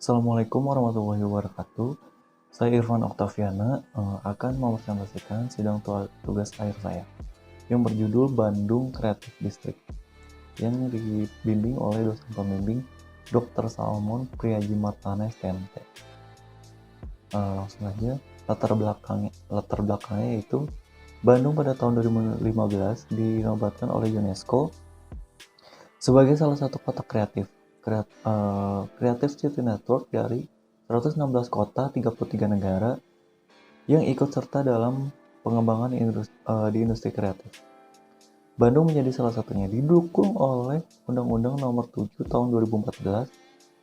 Assalamualaikum warahmatullahi wabarakatuh. Saya Irfan Oktaviana akan mempresentasikan sidang tugas akhir saya yang berjudul Bandung Creative District yang dibimbing oleh dosen pembimbing Dr. Salmon Priyajimartana STMT. Langsung aja, latar belakangnya yaitu Bandung pada tahun 2015 dinobatkan oleh UNESCO sebagai salah satu kota kreatif. Creative City Network dari 116 kota 33 negara yang ikut serta dalam pengembangan di industri kreatif. Bandung menjadi salah satunya, didukung oleh Undang-Undang Nomor 7 Tahun 2014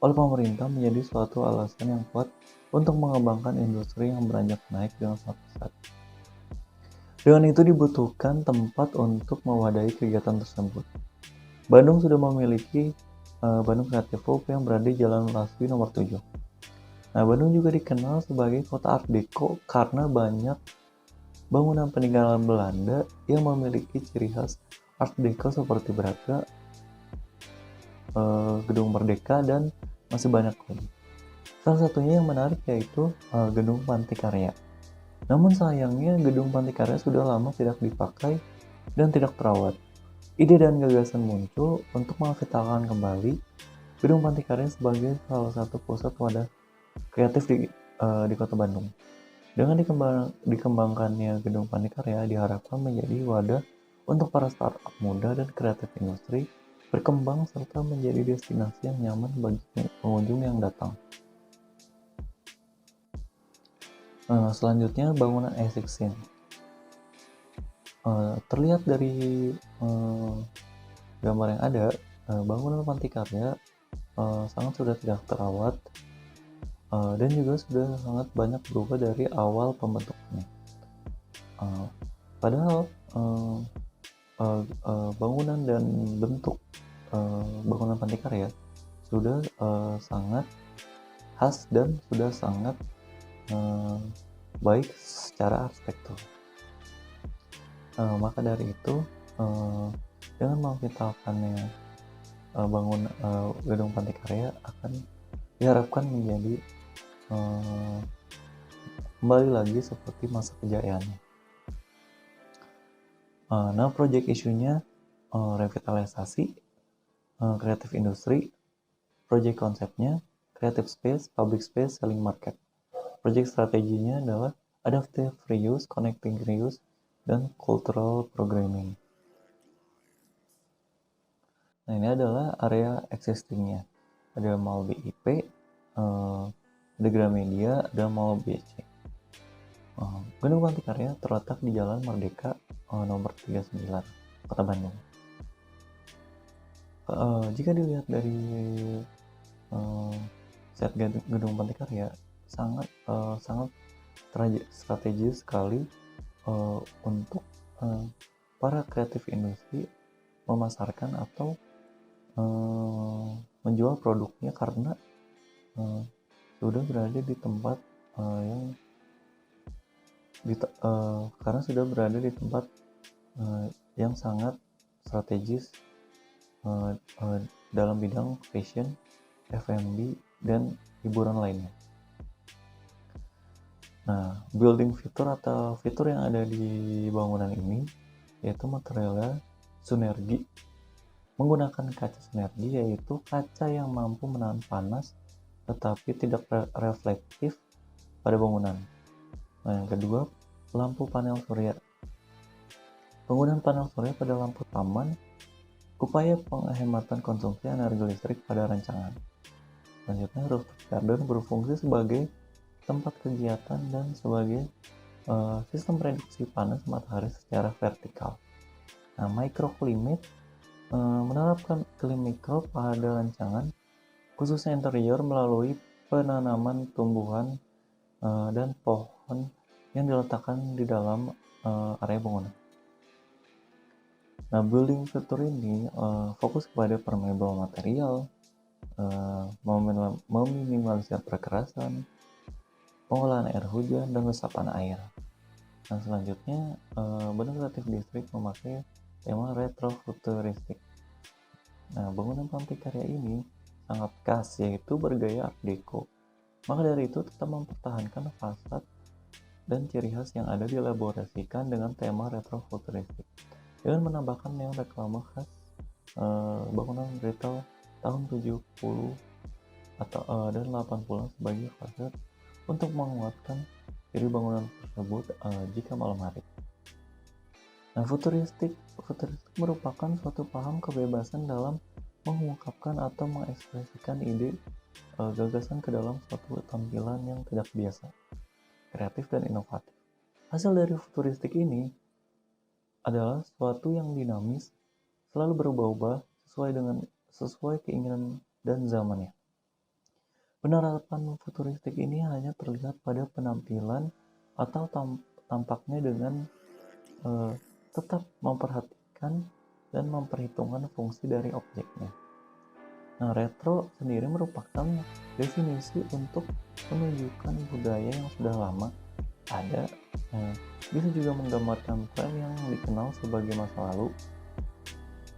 oleh pemerintah, menjadi suatu alasan yang kuat untuk mengembangkan industri yang beranjak naik dengan sangat pesat. Dengan itu dibutuhkan tempat untuk mewadahi kegiatan tersebut. Bandung sudah memiliki Bandung Creative Hub yang berada di Jalan Laswi nomor 7. Nah, Bandung juga dikenal sebagai kota Art Deco karena banyak bangunan peninggalan Belanda yang memiliki ciri khas Art Deco seperti Braga, Gedung Merdeka, dan masih banyak lagi. Salah satunya yang menarik yaitu Gedung Pantikarya. Namun sayangnya Gedung Pantikarya sudah lama tidak dipakai dan tidak terawat. Ide dan gagasan muncul untuk mengvitalkan kembali Gedung Pantikarya sebagai salah satu pusat wadah kreatif di Kota Bandung. Dengan dikembangkannya Gedung Pantikarya diharapkan menjadi wadah untuk para startup muda dan kreatif industri berkembang serta menjadi destinasi yang nyaman bagi pengunjung yang datang. Selanjutnya bangunan A16. Terlihat dari gambar yang ada, bangunan Pantikarya sangat sudah tidak terawat dan juga sudah sangat banyak berubah dari awal pembentukannya. Padahal bangunan dan bentuk bangunan Pantikarya sudah sangat khas dan sudah sangat baik secara arsitektur. Maka dari itu dengan memvitalkannya Gedung Pantikarya akan diharapkan menjadi kembali lagi seperti masa kejayaannya. Nah, project isunya revitalisasi, kreatif industri, project konsepnya, creative space, public space, selling market. Project strateginya adalah adaptive reuse, connecting reuse, dan cultural programming. Nah, ini adalah area existingnya. Ada Mall BIP, ada Gramedia, ada Mall BC. Gedung Pantikarya terletak di Jalan Merdeka nomor 39, Kota Bandung. Jika dilihat dari set Gedung Pantikarya, sangat strategis sekali untuk para kreatif industri memasarkan atau menjual produknya karena sudah berada di tempat yang sangat strategis dalam bidang fashion, F&B, dan hiburan lainnya. Nah, building fitur atau fitur yang ada di bangunan ini yaitu materialnya sinergi, menggunakan kaca sinergi, yaitu kaca yang mampu menahan panas tetapi tidak reflektif pada bangunan. Nah, yang kedua, lampu panel surya. Penggunaan panel surya pada lampu taman, upaya penghematan konsumsi energi listrik pada rancangan. Selanjutnya, rooftop garden berfungsi sebagai tempat kegiatan dan sebagai sistem reduksi panas matahari secara vertikal. Nah, microclimate menerapkan iklim mikro pada rancangan, khususnya interior, melalui penanaman tumbuhan dan pohon yang diletakkan di dalam area bangunan. Nah, building fitur ini fokus kepada permeable material, meminimalisir perkerasan, pengolahan air hujan, dan resapan air. Nah, selanjutnya Bandung Creative District memakai tema retrofuturistik. Nah, bangunan Pantikarya ini sangat khas, yaitu bergaya Art Deco. Maka dari itu tetap mempertahankan fasad dan ciri khas yang ada dielaborasikan dengan tema retro futuristik dengan menambahkan neon reklame khas bangunan retail tahun 70 atau dan 80 sebagai fasad untuk menguatkan ciri bangunan tersebut jika malam hari. Nah, futuristik merupakan suatu paham kebebasan dalam mengungkapkan atau mengekspresikan ide gagasan ke dalam suatu tampilan yang tidak biasa, kreatif dan inovatif. Hasil dari futuristik ini adalah suatu yang dinamis, selalu berubah-ubah sesuai keinginan dan zamannya. Penerapan futuristik ini hanya terlihat pada penampilan atau tampaknya dengan tetap memperhatikan dan memperhitungkan fungsi dari objeknya. Nah, retro sendiri merupakan definisi untuk menunjukkan budaya yang sudah lama ada, bisa juga menggambarkan tren yang dikenal sebagai masa lalu.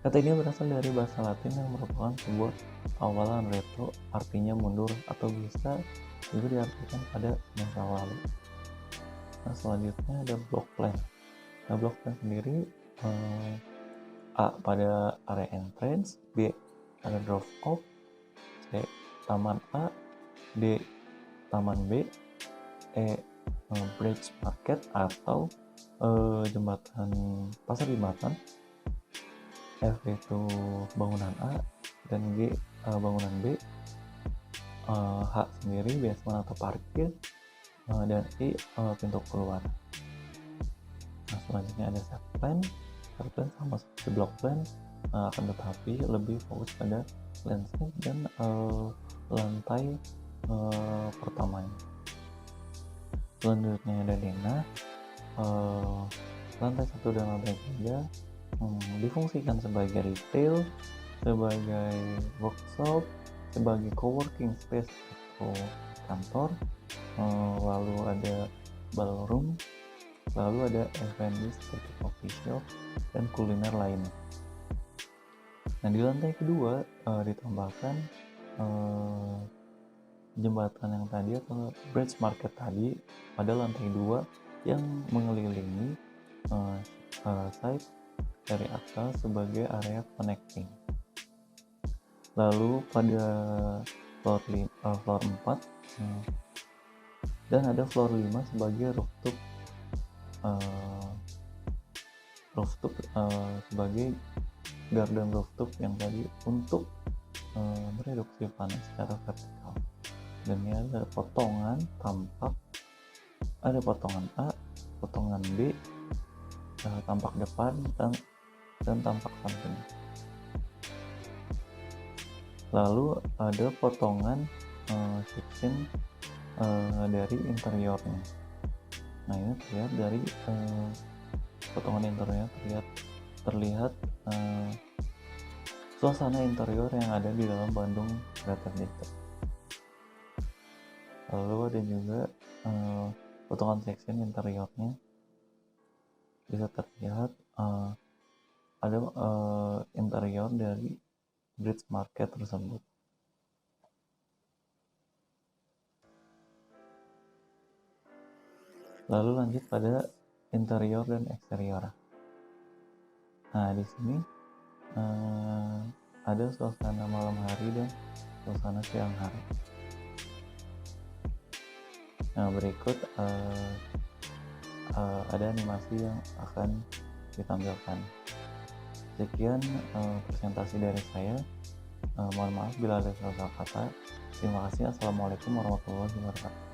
Kata ini berasal dari bahasa Latin yang merupakan sebuah awalan retro, artinya mundur atau bisa juga diartikan pada masa lalu. Nah, selanjutnya ada block plan. Nah, block plan sendiri A. pada area entrance, B. ada drop off, C. taman A, D. taman B, E. bridge market atau jembatan pasar jembatan, F itu bangunan A, dan G bangunan B, H sendiri basement atau parkir, dan I pintu keluar. Nah, selanjutnya ada set plan sama seperti block plan, akan tetapi lebih fokus pada landscape dan lantai pertamanya. Selanjutnya ada denah, lantai 1 dan lantai 3 difungsikan sebagai retail, sebagai workshop, sebagai coworking space atau kantor, lalu ada ballroom, lalu ada F&B seperti coffee shop dan kuliner lainnya. Nah, di lantai kedua ditambahkan jembatan yang tadi atau bridge market tadi pada lantai 2 yang mengelilingi site dari atas sebagai area connecting. Lalu pada floor 4 dan ada floor 5 sebagai rooftop sebagai garden rooftop yang tadi untuk mereduksi panas secara vertikal. Dan ini ada potongan tampak, ada potongan A, potongan B, tampak depan dan tampak samping. Lalu ada potongan section dari interiornya. Nah, ini terlihat dari potongan interiornya terlihat suasana interior yang ada di dalam Bandung Creative District. Lalu ada juga potongan section interiornya bisa terlihat ada interior dari bridge market tersebut. Lalu lanjut pada interior dan eksterior. Nah, di sini ada suasana malam hari dan suasana siang hari. Nah, berikut ada animasi yang akan ditampilkan. Sekian presentasi dari saya. Mohon maaf bila ada salah kata. Terima kasih. Assalamualaikum warahmatullahi wabarakatuh.